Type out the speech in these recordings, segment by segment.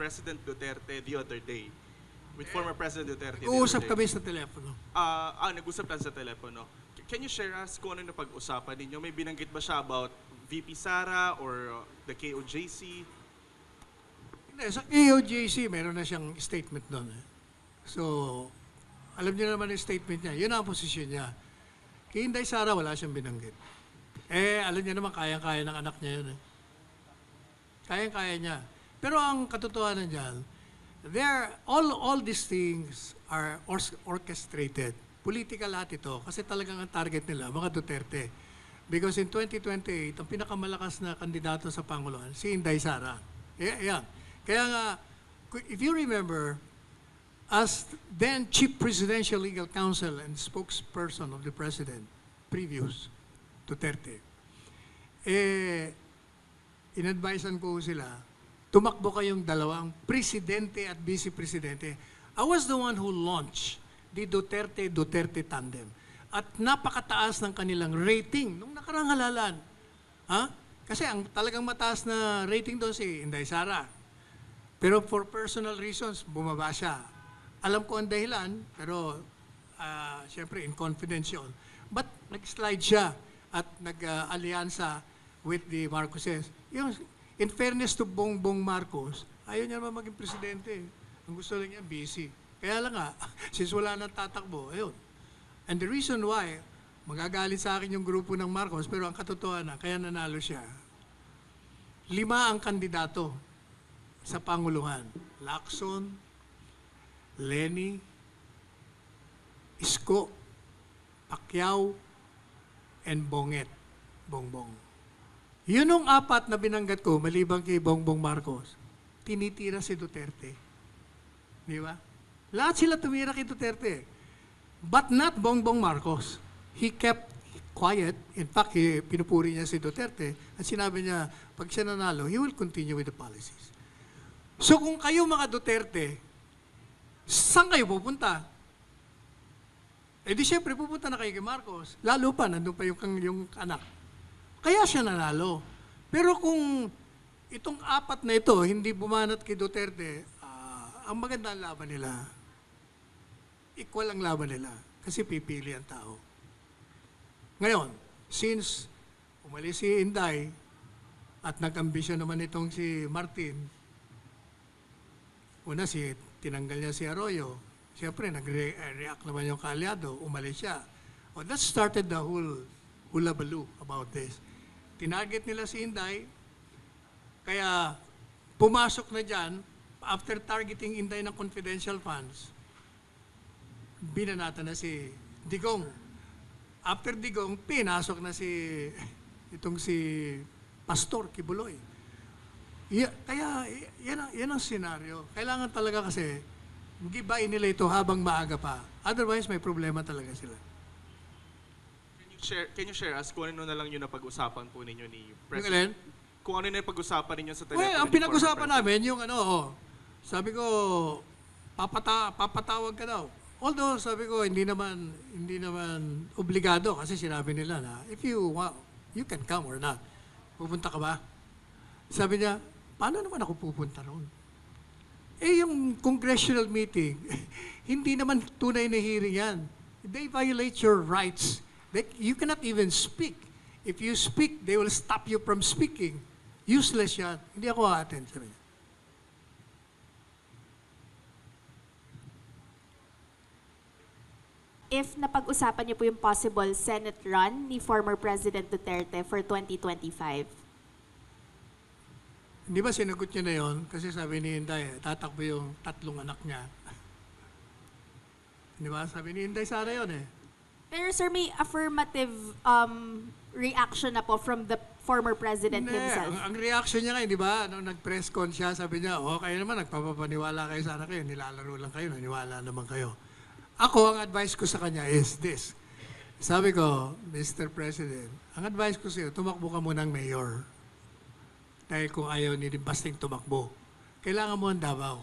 President Duterte the other day. With former President Duterte the Uusap other day. kami sa telepono. Nag-usap lang sa telepono. Can you share us kung ano na pag-usapan ninyo? May binanggit ba siya about VP Sara or the KOJC? Hindi, sa EOJC, meron na siyang statement doon. So, alam niyo naman yung statement niya. Yun ang posisyon niya. Kay Inday Sara, wala siyang binanggit. Alam niya naman, kayang-kaya ng anak niya yun. Kayang-kaya niya. Pero ang katotohanan niyan, all these things are orchestrated. Political lahat ito. Kasi talagang ang target nila, mga Duterte. Because in 2028, ang pinakamalakas na kandidato sa Panguloan, si Inday Sara. Yan. Kaya nga, if you remember, as then Chief Presidential Legal Counsel and spokesperson of the President, previous Duterte, in-advisean ko sila, tumakbo kayong dalawang presidente at vice-presidente. I was the one who launched the Duterte tandem. At napakataas ng kanilang rating nung nakarang halalan. Kasi ang talagang mataas na rating doon si Inday Sara. Pero for personal reasons, bumaba siya. Alam ko ang dahilan, pero siyempre in confidence yun. But nag-slide siya at nag-alyansa with the Marcoses. In fairness to Bongbong Marcos, ayaw niya naman maging presidente. Ang gusto lang niya, busy. Kaya lang nga, since wala nang tatakbo, ayun. And the reason why, magagalit sa akin yung grupo ng Marcos, pero ang katotohanan, kaya nanalo siya. 5 ang kandidato sa Panguluhan. Lacson, Lenny, Isko, Pacquiao, and Bongbong. Yun ang 4 na binanggat ko, maliban kay Bongbong Marcos, tinitira si Duterte. Di ba? Lahat sila tumira kay Duterte. But not Bongbong Marcos. He kept quiet. In fact, pinupuri niya si Duterte at sinabi niya, pag siya nanalo, he will continue with the policies. So kung kayo mga Duterte, saan kayo pupunta? Di syempre pupunta na kayo kay Marcos. Lalo pa, nandun pa yung anak. Kaya siya nanalo. Pero kung itong 4 na ito, hindi bumanat kay Duterte, ang maganda ang laban nila, equal ang laban nila. Kasi pipili ang tao. Ngayon, since umalis si Inday at nag-ambisyon naman itong si Martin, tinanggal niya si Arroyo, siyempre nag-react naman yung kaalyado, umalis siya. That started the whole hulabaloo about this. Tinarget nila si Inday, kaya pumasok na dyan, after targeting Inday ng confidential funds, binanata na si Digong. After Digong, pinasok na si Pastor Kibuloy. Kaya yan ang senaryo. Kailangan talaga kasi gibain nila ito habang maaga pa. Otherwise, may problema talaga sila. Can you share us kung ano na lang yung napag-usapan po ninyo ni President? Yung alin? Kung ano na yung pag-usapan ninyo sa telepono? Well, ang pinag-usapan namin, yung sabi ko, papatawag ka daw. Although, sabi ko, hindi naman obligado kasi sinabi nila na, if you want, you can come or not. Pupunta ka ba? Sabi niya, paano naman ako pupunta roon? Yung congressional meeting, hindi naman tunay na hearing yan. They violate your rights. You cannot even speak. If you speak, they will stop you from speaking. Useless yan. Hindi ako a-attend. Sabi niya. If napag-usapan niyo po yung possible Senate run ni former President Duterte for 2025? Hindi ba sinagot niya na yun? Kasi sabi ni Inday, tatakbo yung 3 anak niya. Di ba? Sabi ni Inday Sara yun eh. Pero sir, may affirmative reaction na po from the former President himself. Ang reaction niya ngayon, di ba? Nung nag-press con siya, sabi niya, kayo naman, nagpapapaniwala kayo sana kayo, nilalaro lang kayo, naniwala naman kayo. Ako, ang advice ko sa kanya is this. Sabi ko, Mr. President, ang advice ko sa iyo, tumakbo ka muna ng mayor. Dahil kung ayaw ni Basting tumakbo, kailangan mo ang Davao.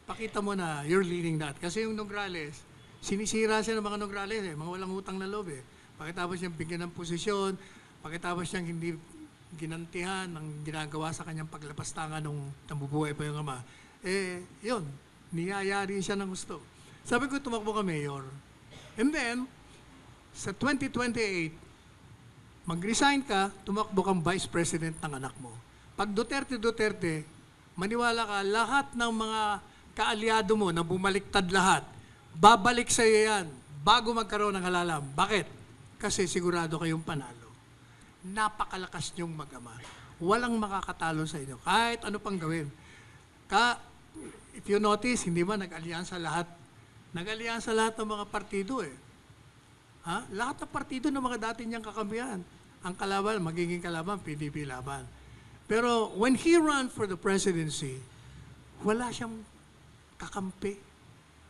Pakita mo na you're leading that. Kasi yung Nograles, sinisira siya ng mga Nograles, mga walang utang na loob eh. Pagkatapos niyang bigyan ng posisyon, pagkatapos niyang hindi ginantihan ng ginagawa sa kanyang paglapastangan nung nabubuhay pa yung ama, Yun, niyayari siya ng gusto. Sabi ko, tumakbo ka mayor. And then, sa 2028, mag-resign ka, tumakbo kang vice president ng anak mo. Pag Duterte, maniwala ka, lahat ng mga kaalyado mo na bumaliktad lahat, babalik sa iyo yan bago magkaroon ng halalam. Bakit? Kasi sigurado kayong panalo. Napakalakas niyong mag-ama. Walang makakatalo sa inyo. Kahit ano pang gawin. If you notice, hindi ba nag-alyansa lahat? Nag-alyansa lahat ng mga partido eh. Ha? Lahat ng partido ng mga dati niyang kakampihan. Ang kalaban, magiging kalaban, PDP laban. Pero when he ran for the presidency, wala siyang kakampi.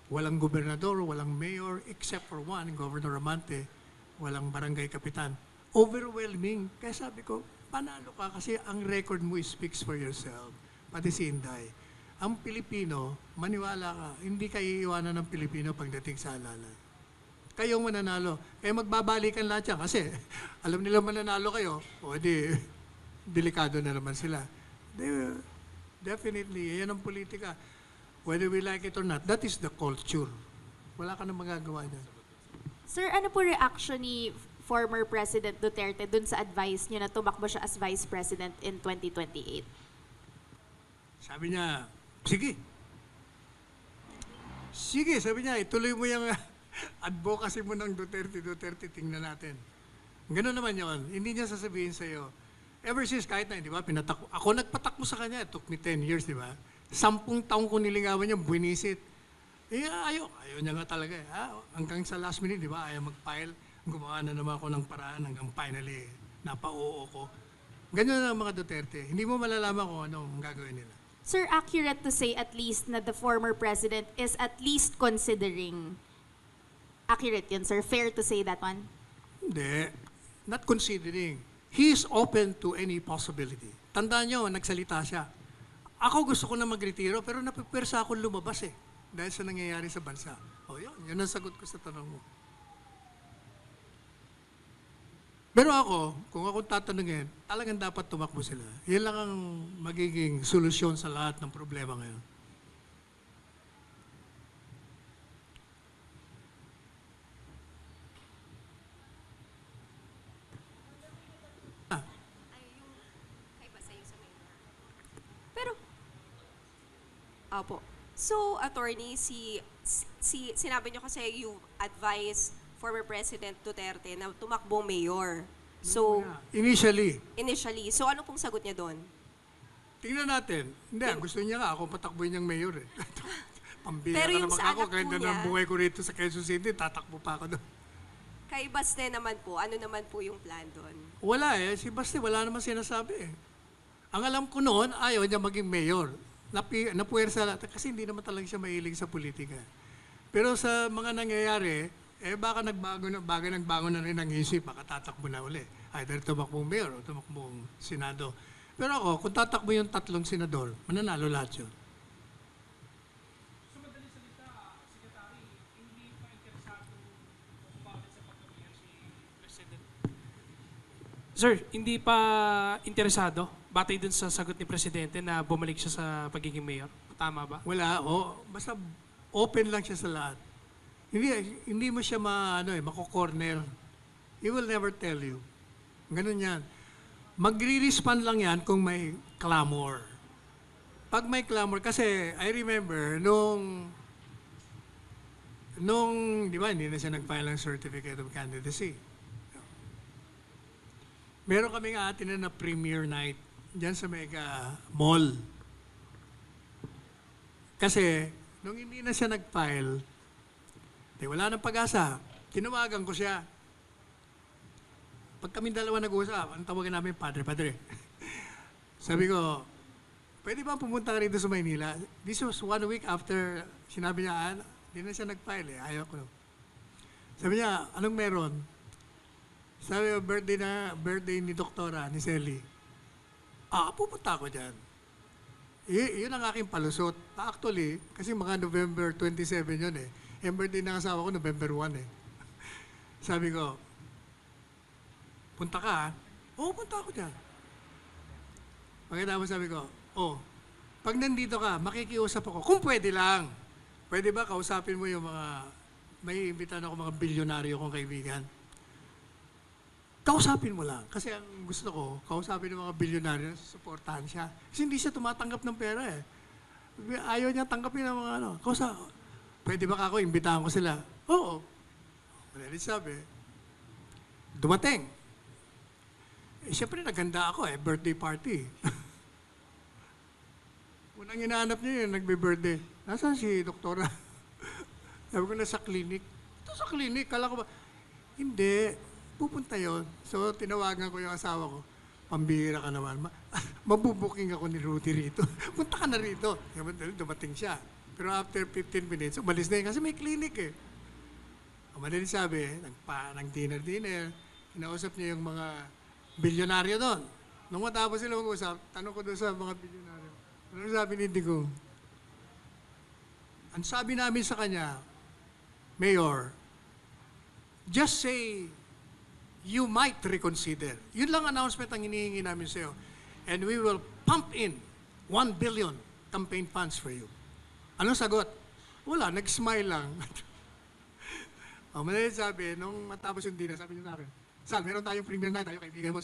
Walang gobernador, walang mayor, except for one, Governor Amante, walang barangay kapitan. Overwhelming. Kaya sabi ko, panalo ka kasi ang record mo speaks for yourself. Pati si Inday. Ang Pilipino, maniwala ka, hindi ka iiwanan ng Pilipino pagdating sa halalan. Kayong mananalo. Kaya magbabalikan lahat yan. Kasi alam nila mananalo kayo, o di, delikado na naman sila. Definitely, yan ang politika. Whether we like it or not, that is the culture. Wala ka na magagawa niyan. Sir, ano po reaction ni former President Duterte dun sa advice niyo na tumakbo siya as Vice President in 2028? Sabi niya, sige. Sige, sabi niya, ituloy mo yung advocacy mo ng Duterte, tingnan natin. Ganun naman yun. Hindi niya sasabihin sa'yo. Ever since, kahit na, di ba, ako nagpatakbo sa kanya. It took me 10 years, di ba? 10 taong ko nilingawan niya, buwinisit. Ayaw niya nga talaga eh. Hanggang sa last minute, di ba, ayaw mag-file. Gumawa na naman ako ng paraan hanggang finally, napa-oo ko. Ganyan ang mga Duterte. Hindi mo malalaman kung anong gagawin nila. Sir, accurate to say at least na the former president is at least considering. Accurate yun, sir. Fair to say that one? Hindi. Not considering. He is open to any possibility. Tandaan nyo, nagsalita siya. Ako gusto ko na magretiro, pero napipwersa akong lumabas eh. Dahil sa nangyayari sa bansa. Yun ang sagot ko sa tanong mo. Pero ako, kung ako tatanungin, talagang dapat tumakbo sila. Yan lang ang magiging solusyon sa lahat ng problema ngayon. Pero, opo. So, attorney, sinabi niyo kasi you advise former President Duterte na tumakbong mayor. So, Initially, initially. So, ano pong sagot niya doon? tingnan natin. Hindi, gusto niya nga ako patakbuhin niyang mayor eh. Pambira Pero ka yung naman sa ako, anak kahit po na niya- ng buhay ko rito sa Quezon City, tatakbo pa ako doon. Kay Baste naman po, ano naman po yung plan doon? Wala eh, si Basti wala naman sinasabi eh. Ang alam ko noon, ayaw niya maging mayor. Napuwersa lahat, kasi hindi naman talaga siya mahilig sa politika. Pero sa mga nangyayari, baka nagbago na rin ang isip, baka tatakbo na uli. Either tumakbong mayor o tumakbong senado. Pero ako, kung tatakbo yung 3 senador, mananalo lahat yun. Sir, hindi pa interesado, batay dun sa sagot ni Presidente na bumalik siya sa pagiging mayor. Tama ba? Wala, basta open lang siya sa lahat. Hindi mo siya mako-corner. He will never tell you. Ganun yan. Magre-respond lang yan kung may clamor. Pag may clamor, kasi I remember di ba, hindi na siya nag-file ng certificate of candidacy. Meron kaming atin na premiere night dyan sa Mega Mall. Kasi, nung hindi na siya nag-file, wala nang pag-asa. Tinawagan ko siya. Pag kami dalawa nag-uusap, ang tawagan namin, padre. Sabi ko, pwede ba pumunta ka rito sa Maynila? This was 1 week after sinabi niya, hindi na siya nag-file ayaw ko. Sabi niya, anong meron? Sabi ko, birthday ni Doktora, ni Selly. Pupunta ako dyan. Yun ang aking palusot. Actually, kasi mga November 27 yun eh. Yung birthday ng asawa ko, November 1 eh. Sabi ko, punta ka ha? Oo, punta ako dyan. Pagkatapos sabi ko, pag nandito ka, makikiusap ako, kung pwede lang. Pwede ba kausapin mo yung may imbitan ako mga bilyonaryo kong kaibigan. Kausapin mo lang. Kasi ang gusto ko, kausapin ng mga bilyonaryo, suportahan siya. Kasi hindi siya tumatanggap ng pera eh. Ayaw niya tanggapin ng mga ano. Pwede ba ako, imbitahan ko sila? Oo. Madalit sabi, dumating. Siyempre, naganda ako eh, birthday party. Unang hinahanap niya yun, nagbe-birthday. Nasaan si doktora? Sabi ko, nasa clinic. Ito sa clinic, kala ko ba? Hindi, pupunta yon. So, tinawagan ko yung asawa ko. Pambihira ka naman. Mabubuking ako ni Rudy rito. Punta ka na rito. Dumating siya. Pero after 15 minutes, umalis na yun kasi may clinic eh. Madalit sabi, nag-dinner. Kinausap niya yung mga bilyonaryo doon. Nung matapos sila mag-usap, tanong ko doon sa mga bilyonaryo. Ano sabi ni Digong? Ang sabi namin sa kanya, Mayor, just say you might reconsider. Yun lang announcement ang hinihingi namin sa'yo. And we will pump in 1 billion campaign funds for you. Anong sagot? Wala, nag-smile lang. Madalit sabi, nung matapos yung dinner, sabi niya sa akin, Sal, meron tayong premiere night, tayo kaibigan mo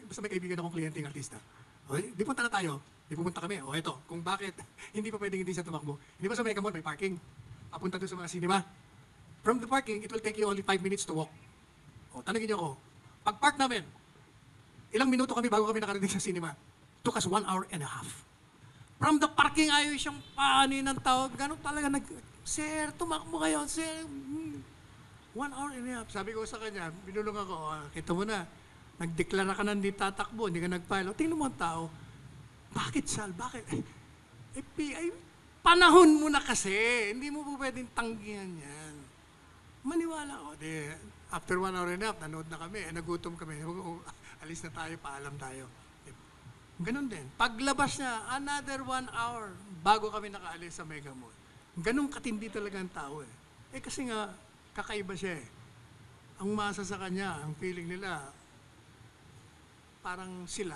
basta may kaibigan akong kliyenteng artista. Okay, di punta na tayo, di pupunta kami. O eto, kung bakit hindi pa pwedeng hindi siya tumakbo. Hindi ba sa Mega Mall may parking? Papunta doon sa mga cinema. From the parking, it will take you only 5 minutes to walk. O, tanagin niyo ako, pag-park namin, ilang minuto kami bago kami nakarating sa cinema. Took us 1 hour and a half. From the parking, ayaw siyang paanin ng tawag. Ganun talaga Sir, tumakbo kayo, sir. 1 hour and a half. Sabi ko sa kanya, binulong ako, kita mo na, nagdeklara ka na hindi tatakbo, hindi ka nag-file. Tingnan mo ang tao. Bakit, Sal? Bakit? Panahon mo na kasi. Hindi mo po pwedeng tanggihan yan. Maniwala ko. After 1 hour and a half, nanood na kami. Nagutom kami. Alis na tayo, paalam tayo. Ganon din. Paglabas niya, another 1 hour bago kami nakaalis sa Mega Mall. Ganun katindi talaga ang tao eh. Kasi nga, kakaiba siya eh. Ang masa sa kanya, ang feeling nila, parang sila.